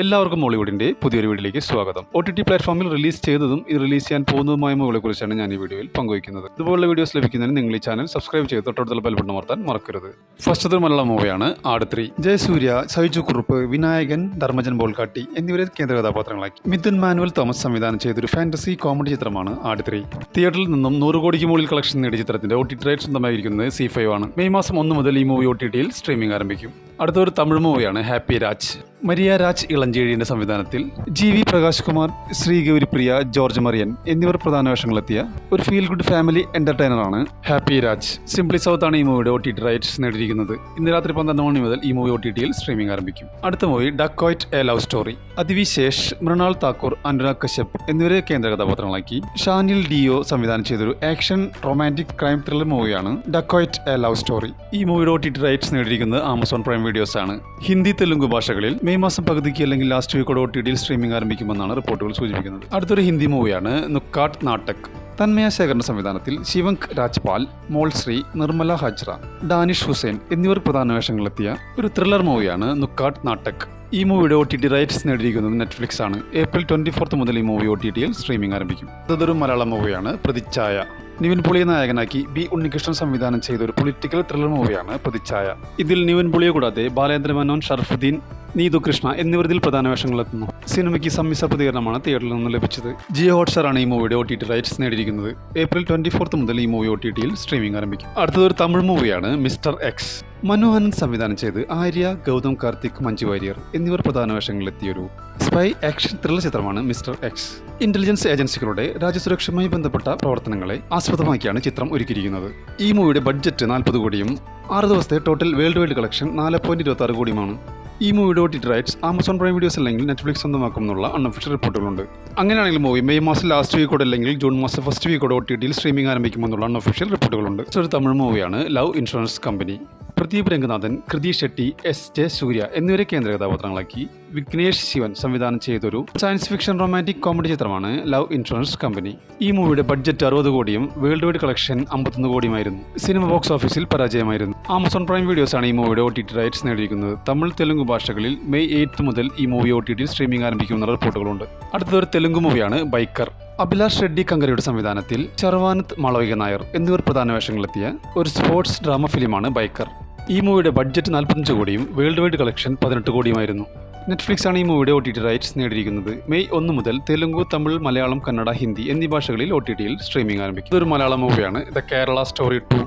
എല്ലാവർക്കും മോളിവുഡിന്റെ പുതിയൊരു വീഡിയോയിലേക്ക് സ്വാഗതം. OTT പ്ലാറ്റ്ഫോമിൽ റിലീസ് ചെയ്തതും ഇത് റിലീസ് ചെയ്യാൻ പോകുന്നതുമായ മൂവികളെക്കുറിച്ചാണ് ഞാൻ ഈ വീഡിയോയിൽ പങ്കുവയ്ക്കുന്നത്. ഇതുപോലുള്ള വീഡിയോസ് ലഭിക്കുന്നതിന് നിങ്ങൾ ഈ ചാനൽ സബ്സ്ക്രൈബ് ചെയ്ത് തൊട്ടടുത്തുള്ള ബെൽ ബട്ടൺ അമർത്താൻ മറക്കരുത്. ഫസ്റ്റത്തെ മലയാളം മൂവിയാണ് ആട് 3. ജയസൂര്യ, സൈജു കുറുപ്പ്, വിനായകൻ, ധർമ്മജൻ ബോൾക്കാട്ടി എന്നിവരെ കേന്ദ്ര കഥാപാത്രങ്ങളാക്കി മിഥുൻ മാനുവൽ തോമസ് സംവിധാനം ചെയ്തൊരു ഫാന്റസി കോമഡി ചിത്രമാണ് ആട് 3. തിയേറ്ററിൽ നിന്നും 100 കോടിക്ക് മുകളിൽ കളക്ഷൻ നേടിയ ചിത്രത്തിന്റെ OTT റൈറ്റ്സ് സ്വന്തമായിരിക്കുന്നത് C5 ആണ്. മെയ് മാസം 1 മുതൽ ഈ മൂവി OTTയിൽ സ്ട്രീമിംഗ് ആരംഭിക്കും. അടുത്തൊരു തമിഴ് മൂവിയാണ് ഹാപ്പി രാജ്. മരിയ രാജ് ഇളഞ്ചേഴിയുടെ സംവിധാനത്തിൽ GV പ്രകാശ് കുമാർ, ശ്രീഗൗരിപ്രിയ, ജോർജ് മറിയൻ എന്നിവർ പ്രധാന വേഷങ്ങളെത്തിയ ഒരു ഫീൽ ഗുഡ് ഫാമിലി എന്റർടൈനറാണ് ഹാപ്പി രാജ്. സിംപ്ലി സൗത്ത് ആണ് ഈ മൂവിയുടെ OTT റൈറ്റ്സ് നേടിയിരിക്കുന്നത്. ഇന്ന് രാത്രി 12 മണി മുതൽ ഈ മൂവി OTTയിൽ സ്ട്രീമിംഗ് ആരംഭിക്കും. അടുത്ത movie dacoit a love story. Adivi Sesh, Mrunal Thakur, Anurag Kashyap എന്നിവരെ കേന്ദ്ര കഥാപാത്രങ്ങളാക്കി ഷാനിൽ ഡിയോ സംവിധാനം ചെയ്തൊരു ആക്ഷൻ റൊമാൻറ്റിക് ക്രൈം ത്രില്ലർ മൂവിയാണ് ഡക്കോയിറ്റ് എ ലവ് സ്റ്റോറി. ഈ മൂവിയുടെ OTT റൈറ്റ്സ് നേടിയിരിക്കുന്നത് ആമസോൺ പ്രൈം വീഡിയോസ് ആണ്. ഹിന്ദി, തെലുങ്ക് ഭാഷകളിൽ മെയ് മാസം പകുതിക്ക് അല്ലെങ്കിൽ ലാസ്റ്റ് വീക്കോടെ OTTയിൽ സ്ട്രീമിംഗ് ആരംഭിക്കുമെന്നാണ് റിപ്പോർട്ടുകൾ സൂചിപ്പിക്കുന്നത്. അടുത്തൊരു ഹിന്ദി മൂവിയാണ് നുക്കാട്ട് നാട്ടക്. തന്മയ ശേഖറിന്റെ സംവിധാനത്തിൽ ശിവങ്ക് രാജ്പാൽ, മോൾശ്രീ, നിർമ്മല ഹജ്ര, ഡാനിഷ് ഹുസൈൻ എന്നിവർ പ്രധാന വേഷങ്ങളെത്തിയ ഒരു ത്രില്ലർ മൂവിയാണ് നുക്കാട്ട് നാട്ടക്. ഈ മൂവിയുടെ OTT റൈറ്റ്സ് നേടിയിരിക്കുന്നത് നെറ്റ്ഫ്ലിക്സ് ആണ്. ഏപ്രിൽ 24 മുതൽ ഈ മൂവി OTTയിൽ സ്ട്രീമിംഗ് ആരംഭിക്കും. ഇതൊരു മലയാളം മൂവിയാണ് പ്രതിച്ഛായ. നിവിൻ പോളിയെ നായകനാക്കി B ഉണ്ണികൃഷ്ണൻ സംവിധാനം ചെയ്ത ഒരു പൊളിറ്റിക്കൽ ത്രില്ലർ മൂവിയാണ് പ്രതിച്ഛായ. ഇതിൽ നിവിൻ പോളിയെ കൂടാതെ ബാലേന്ദ്ര മേനോൻ, ഷർഫുദ്ദീൻ, നീതു കൃഷ്ണ എന്നിവർ ഇതിൽ പ്രധാന വേഷങ്ങളെത്തുന്നു. സിനിമയ്ക്ക് സമ്മിശ്ര പ്രതികരണമാണ് തിയേറ്ററിൽ നിന്ന് ലഭിച്ചത്. ജിയോ ഹോട്ട്സ്റ്റാർ ആണ് ഈ മൂവിയുടെ OTT റൈറ്റ്സ് നേടിയിരിക്കുന്നത്. ഏപ്രിൽ 24 മുതൽ ഈ മൂവി OTTയിൽ സ്ട്രീമിംഗ് ആരംഭിക്കും. അടുത്തതൊരു തമിഴ് മൂവിയാണ് മിസ്റ്റർ എക്സ്. മനു ആനന്ദ് സംവിധാനം ചെയ്ത് ആര്യ, ഗൗതം കാർത്തിക്, മഞ്ജു വാര്യർ എന്നിവർ പ്രധാന വേഷങ്ങളിലെത്തിയൊരു സ്പൈ ആക്ഷൻ ത്രില്ലർ ചിത്രമാണ് മിസ്റ്റർ എക്സ്. ഇന്റലിജൻസ് ഏജൻസികളുടെ രാജ്യസുരക്ഷയുമായി ബന്ധപ്പെട്ട പ്രവർത്തനങ്ങളെ ആസ്പദമാക്കിയാണ് ചിത്രം ഒരുക്കിയിരിക്കുന്നത്. ഈ മൂവിയുടെ ബഡ്ജറ്റ് 40 കോടിയും 6 ദിവസത്തെ ടോട്ടൽ വേൾഡ് വൈഡ് കളക്ഷൻ 4.26 കോടിയുമാണ്. ഈ മൂവിയുടെ OTT rights Amazon prime videos അല്ലെങ്കിൽ നെറ്റ്ഫ്ലിക്സ് സ്വന്തമാക്കുമെന്നുള്ള അൺഒഫീഷ്യൽ റിപ്പോർട്ടുകളുണ്ട്. അങ്ങനെയാണെങ്കിൽ മൂവി മെയ് മാസം ലാസ്റ്റ് വീക്കോടെ അല്ലെങ്കിൽ ജൂൺ മാസം ഫസ്റ്റ് വീക്കോടെ OTTയിൽ സ്ട്രീമിംഗ് ആരംഭിക്കുമെന്നുള്ള അൺഒഫീഷ്യൽ റിപ്പോർട്ടുകളുണ്ട്. ഒരു തമിഴ് മൂവിയാണ് love insurance company. Pradeep Ranganathan, കൃതി ഷെട്ടി, SJ സൂര്യ എന്നിവരെ കേന്ദ്ര കഥാപാത്രങ്ങളാക്കി വിഘ്നേഷ് ശിവൻ സംവിധാനം ചെയ്തൊരു സയൻസ് ഫിക്ഷൻ റൊമാൻറ്റിക് കോമഡി ചിത്രമാണ് ലവ് ഇൻഷുറൻസ് കമ്പനി. ഈ മൂവിയുടെ ബഡ്ജറ്റ് 60 കോടിയും വേൾഡ് വൈഡ് കളക്ഷൻ 51 കോടിയുമായിരുന്നു. സിനിമ ബോക്സ് ഓഫീസിൽ പരാജയമായിരുന്നു. ആമസോൺ പ്രൈം വീഡിയോസ് ആണ് ഈ മൂവിയുടെ OTT റൈറ്റ്സ് നേടിയിരിക്കുന്നത്. തമിഴ്, തെലുങ്ക് ഭാഷകളിൽ മെയ് 8 മുതൽ ഈ മൂവി OTTയിൽ സ്ട്രീമിംഗ് ആരംഭിക്കുമെന്ന റിപ്പോർട്ടുകളുണ്ട്. അടുത്തൊരു തെലുങ്ക് മൂവിയാണ് ബൈക്കർ. അഭിലാഷ് റെഡ്ഡി കങ്കരയുടെ സംവിധാനത്തിൽ ശർവാനന്ദ് മാളവിക നായർ എന്നിവർ പ്രധാന വേഷങ്ങളെത്തിയ ഒരു സ്പോർട്സ് ഡ്രാമ ഫിലിമാണ് ബൈക്കർ. ഈ മൂവിയുടെ ബഡ്ജറ്റ് 45 കോടിയും വേൾഡ് വൈഡ് കളക്ഷൻ 18 കോടിയുമായിരുന്നു. നെറ്റ്ഫ്ലിക്സ് ആണ് ഈ മൂവിയുടെ OTT റൈറ്റ്സ് നേടിയിരിക്കുന്നത്. മെയ് 1 മുതൽ തെലുങ്ക്, തമിഴ്, മലയാളം, കന്നഡ, ഹിന്ദി എന്നീ ഭാഷകളിൽ OTTയിൽ സ്ട്രീമിംഗ് ആരംഭിക്കും. ഇതൊരു മലയാളം മൂവിയാണ് the Kerala story 2.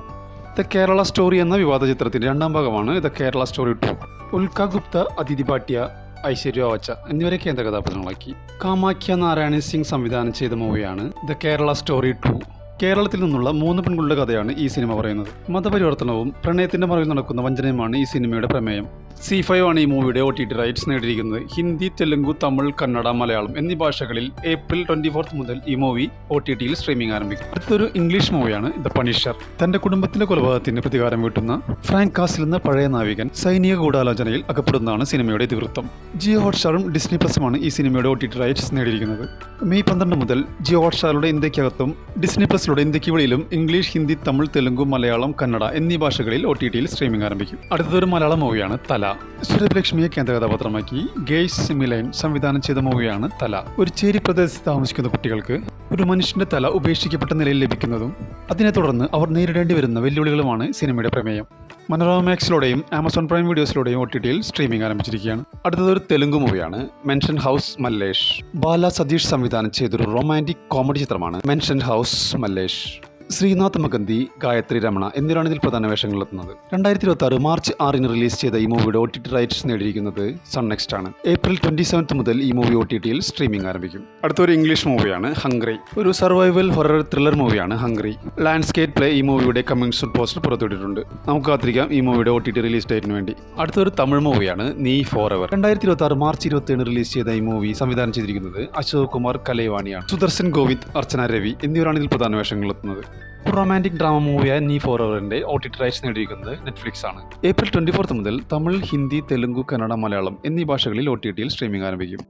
The Kerala story എന്ന വിവാദ ചിത്രത്തിന്റെ 2ാം ഭാഗമാണ് ദ കേരള സ്റ്റോറി 2. ഉൽക്ക ഗുപ്ത, അതിഥി ഭാട്ടിയ, ഐശ്വര്യ വച്ച എന്നിവരെ കേന്ദ്ര കഥാപാത്രങ്ങളാക്കി കാമാഖ്യ നാരായണൻ സിംഗ് സംവിധാനം ചെയ്ത മൂവിയാണ് ദ കേരള സ്റ്റോറി 2. കേരളത്തിൽ നിന്നുള്ള 3 പെൺകുട്ടികളുടെ കഥയാണ് ഈ സിനിമ പറയുന്നത്. മതപരിവർത്തനവും പ്രണയത്തിന്റെ മറവിൽ നടക്കുന്ന വഞ്ചനയുമാണ് ഈ സിനിമയുടെ പ്രമേയം. C5 ആണ് ഈ മൂവിയുടെ OTT റൈറ്റ്സ് നേടിയിരിക്കുന്നത്. ഹിന്ദി, തെലുങ്ക്, തമിഴ്, കന്നഡ, മലയാളം എന്നീ ഭാഷകളിൽ ഏപ്രിൽ 24 മുതൽ ഈ മൂവി OTTയിൽ സ്ട്രീമിംഗ് ആരംഭിക്കും. അടുത്തൊരു ഇംഗ്ലീഷ് മൂവിയാണ് ദ പണിഷർ. തന്റെ കുടുംബത്തിലെ കൊലപാതകത്തിന് പ്രതികാരം വീട്ടുന്ന ഫ്രാങ്ക് കാസിൽ എന്ന പഴയ നാവികൻ സൈനിക ഗൂഢാലോചനയിൽ അകപ്പെടുന്നതാണ് സിനിമയുടെ ഇതിവൃത്തം. ജിയോ ഹോട്ട്സ്റ്റാറും ഡിസ്നി പ്ലസുമാണ് ഈ സിനിമയുടെ OTT റൈറ്റ്സ് നേടിയിരിക്കുന്നത്. മെയ് 12 മുതൽ ജിയോ ഹോട്ട്സ്റ്റാറുടെ ഇന്ത്യക്കകത്തും ഡിസ്നി പ്ലസിലൂടെ ഇന്ത്യക്ക് വെളിയിലും ഇംഗ്ലീഷ്, ഹിന്ദി, തമിഴ്, തെലുങ്ക്, മലയാളം, കന്നഡ എന്നീ ഭാഷകളിൽ OTTയിൽ സ്ട്രീമിംഗ് ആരംഭിക്കും. അടുത്തൊരു മലയാളം മൂവിയാണ് തല. സുരഭിലക്ഷ്മിയെ കേന്ദ്ര കഥാപാത്രമാക്കി ഗെയ്സ് മിലൈൻ സംവിധാനം ചെയ്ത മൂവിയാണ് തല. ഒരു ചേരി പ്രദേശത്ത് താമസിക്കുന്ന കുട്ടികൾക്ക് ഒരു മനുഷ്യന്റെ തല ഉപേക്ഷിക്കപ്പെട്ട നിലയിൽ ലഭിക്കുന്നതും അതിനെ തുടർന്ന് അവർ നേരിടേണ്ടി വരുന്ന വെല്ലുവിളികളുമാണ് സിനിമയുടെ പ്രമേയം. മനോരമ മാക്സിലൂടെയും ആമസോൺ പ്രൈം വീഡിയോസിലൂടെയും OTTയിൽ സ്ട്രീമിംഗ് ആരംഭിച്ചിരിക്കുകയാണ്. അടുത്തതൊരു തെലുങ്ക് മൂവിയാണ് മെൻഷൻ ഹൗസ് മല്ലേഷ്. ബാല സതീഷ് സംവിധാനം ചെയ്തൊരു റൊമാൻറ്റിക് കോമഡി ചിത്രമാണ് മെൻഷൻ ഹൗസ് മല്ലേഷ്. ശ്രീനാഥ് മഗന്തി, ഗായത്രി രമണ എന്നിവരാണ് ഇതിൽ പ്രധാന വേഷങ്ങളെത്തുന്നത്. 2026 മാർച്ച് 6 റിലീസ് ചെയ്ത ഈ മൂവിയുടെ OTT റൈറ്റ്സ് നേടിയിരിക്കുന്നത് സൺ നെക്സ്റ്റ് ആണ്. ഏപ്രിൽ 27 മുതൽ ഈ മൂവി OTTയിൽ സ്ട്രീമിംഗ് ആരംഭിക്കും. അടുത്തൊരു ഇംഗ്ലീഷ് മൂവിയാണ് ഹംഗ്രി. ഒരു സർവൈവൽ ഹൊറർ ത്രില്ലർ മൂവിയാണ് ഹംഗ്രി. ലാൻഡ്സ്കേപ്പ് പ്ലേ ഈ മൂവിയുടെ കമ്മിങ് സൂൺ പോസ്റ്റർ പുറത്തുവിട്ടിട്ടുണ്ട്. നമുക്ക് കാത്തിരിക്കാം ഈ മൂവിയുടെ OTT റിലീസ് ഡേറ്റിന് വേണ്ടി. അടുത്തൊരു തമിഴ് മൂവിയാണ് നീ ഫോർ എവർ. 2026 മാർച്ച് 27 റിലീസ് ചെയ്ത ഈ മൂവി സംവിധാനം ചെയ്തിരിക്കുന്നത് അശോക് കുമാർ കലൈവാണിയാണ്. സുദർശൻ ഗോവിന്ദ്, അർച്ചന രവി എന്നിവരാണ് ഇതിൽ പ്രധാന വേഷങ്ങളെത്തുന്നത്. റൊമാൻറ്റിക് ഡ്രാമ മൂവിയായ നീ ഫോർ എവറിന്റെ OTT റൈറ്റ്സ് നേടിയിരിക്കുന്നത് നെറ്റ്ഫ്ലിക്സ് ആണ്. ഏപ്രിൽ 24 മുതൽ തമിഴ്, ഹിന്ദി, തെലുങ്ക്, കന്നഡ, മലയാളം എന്നീ ഭാഷകളിൽ OTTയിൽ സ്ട്രീമിംഗ് ആരംഭിക്കും.